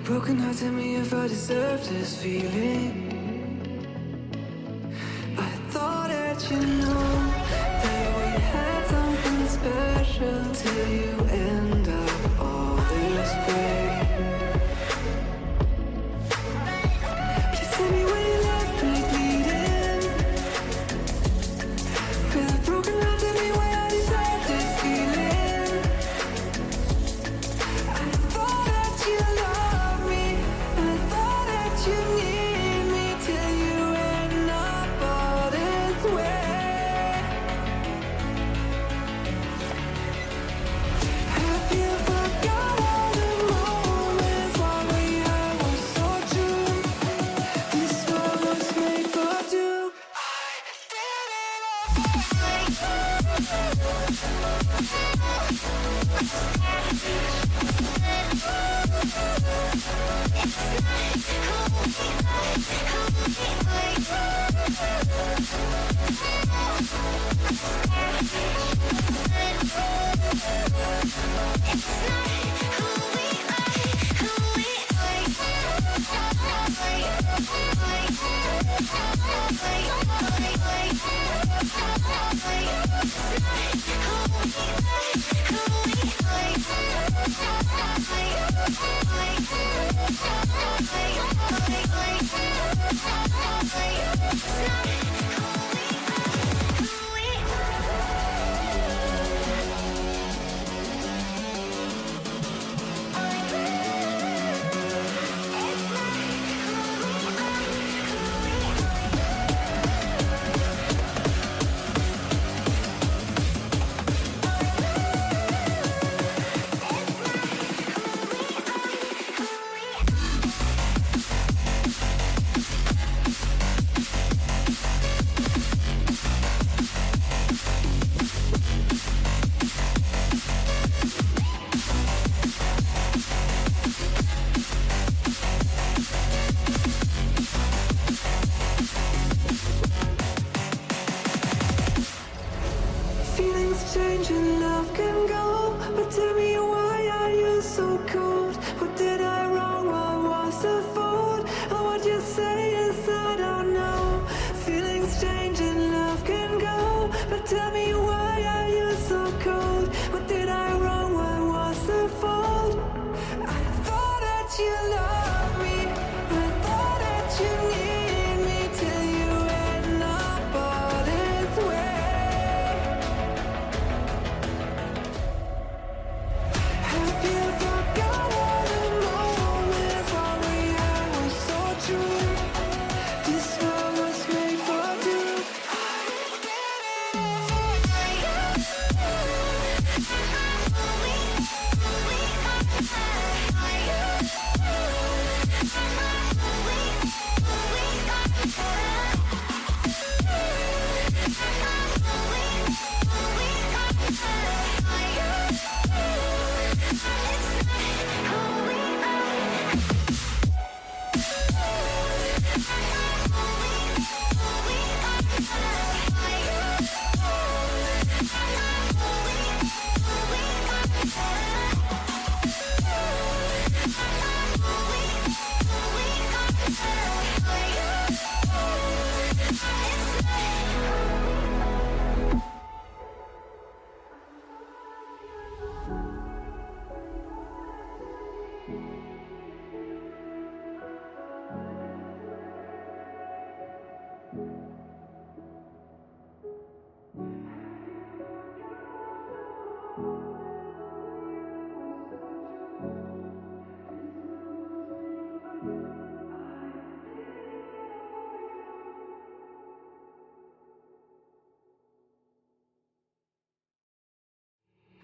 broken heart, tell me if I deserve this feeling. I thought that you know that we had something special till you end up all this way. Please tell me when you left me bleeding. With a broken heart, tell me why I deserve this feeling. I thought that you loved me, I thought that you need me till you end up all this way. Have you forgot all the moments while we had was so true? This one was made for two. I did it Feelings change and love can go, but tell me why are you so cold? What did I wrong? What was the fault? And what you say is I don't know. Feelings change and love can go, but tell me why are you so cold? What did I wrong? What was the fault? I thought that you loved me, I thought that you need me till you end up all this way. Have you forgot all the moments while we had was so true? This one was made for two.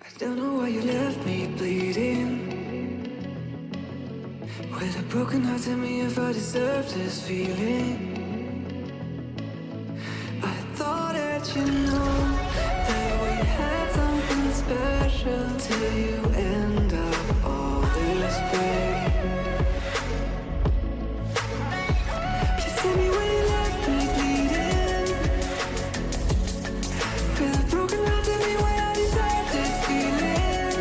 I don't know why you left me bleeding. With a broken heart, tell me if I deserve this feeling. I thought that you know that we had something special till you end up all this way. Please tell me when you left me bleeding. With a broken heart, tell me why I deserve this feeling.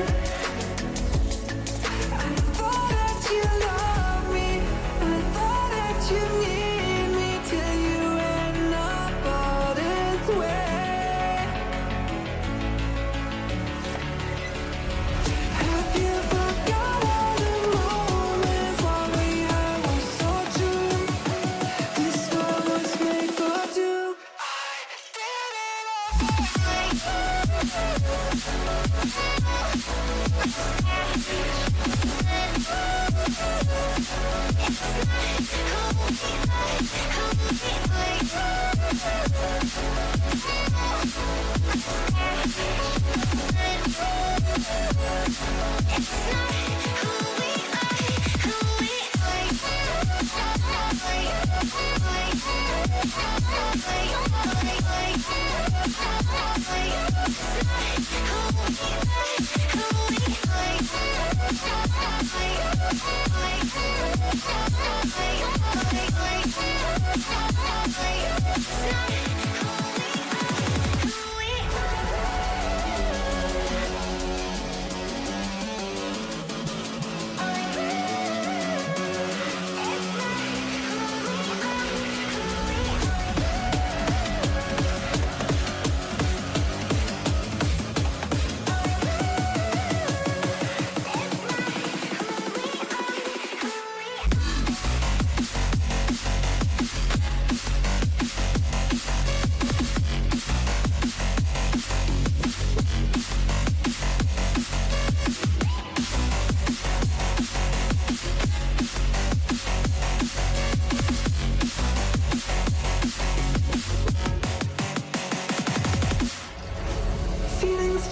I thought that you loved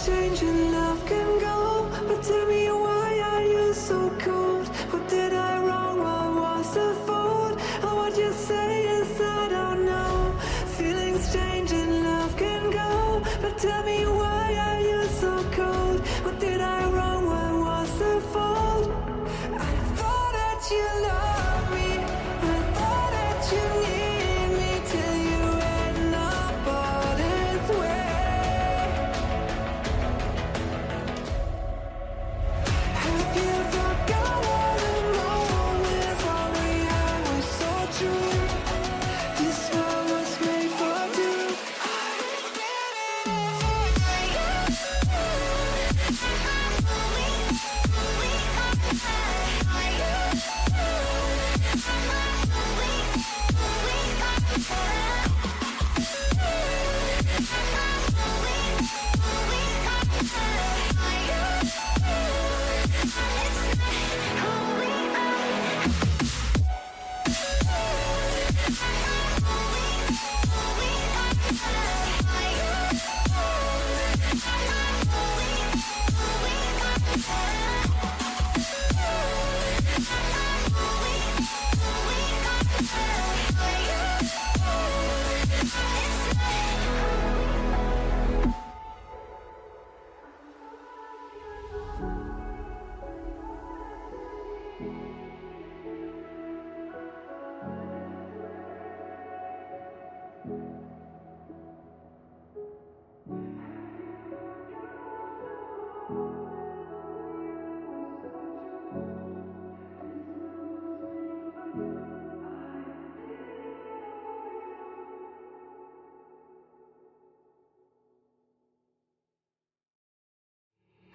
Change and love can go, but tell me why are you so cold? What did I wrong? What was the fault? And what you say is I don't know. Feelings change and love can go, but tell me why are you so cold? What did I wrong? What was the fault? I thought that you loved me, I thought that you needed me till you end up all this way.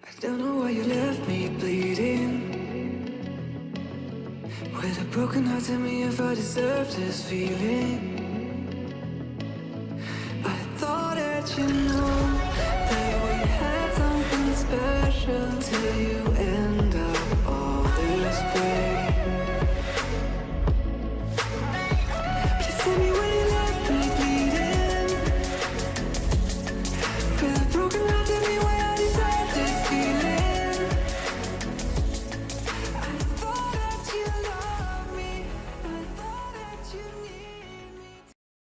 I don't know why you left me bleeding. With a broken heart, tell me if I deserve this feeling. I thought that you know that we had something special till you